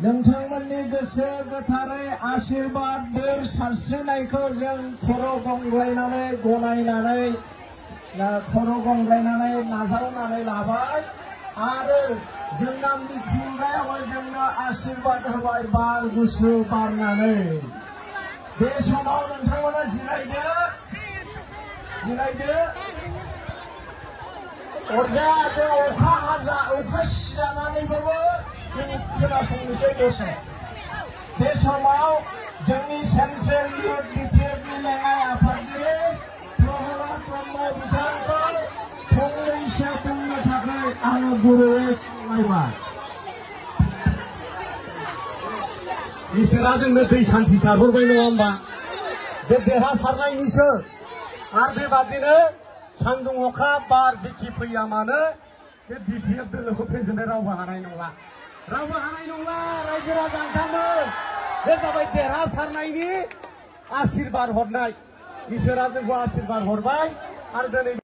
नोंथांमोननि गोसो गोथारै आशीर्बाद बोर सारस्रिनायखौ जों खर' गंग्लायनानै नाजावनानै लाबाय आरो जोंना मिथिंगायाव जोंनो आशीर्बाद होबाय बार गुसु बारनानै। बे समाव नोंथांमोना जिरायदो अरजाया जों अखा सिजानानैबाबो जों खोनासंनोसै दसे। बे समाव जोंनि सेन्ट्रेल इउथ बिटिआरनि लेङाइ आफादगिरि प्रहलाद ब्रह्म बिथांखौ फंनैसो बुंनो थाखाय आङो गुरैयै खावलायबाय। इसोरा जोंनो दै सान्थि सारहरबाय नङा होमबा? बे देरहासारनायनिसो आरो बेबादिनो सान्दुं अखा बार जेखि फैया मानो बे बिटिआर दोलोखौ फेजेननो रावबो हानाय नंला। रायजो राजा नोंथांमोन, बे जाबाय देरहासारनायनि आशीर्बाद हरनाय। इसोरा जोंखौ आशीर्बाद हरबाय आरो दिनै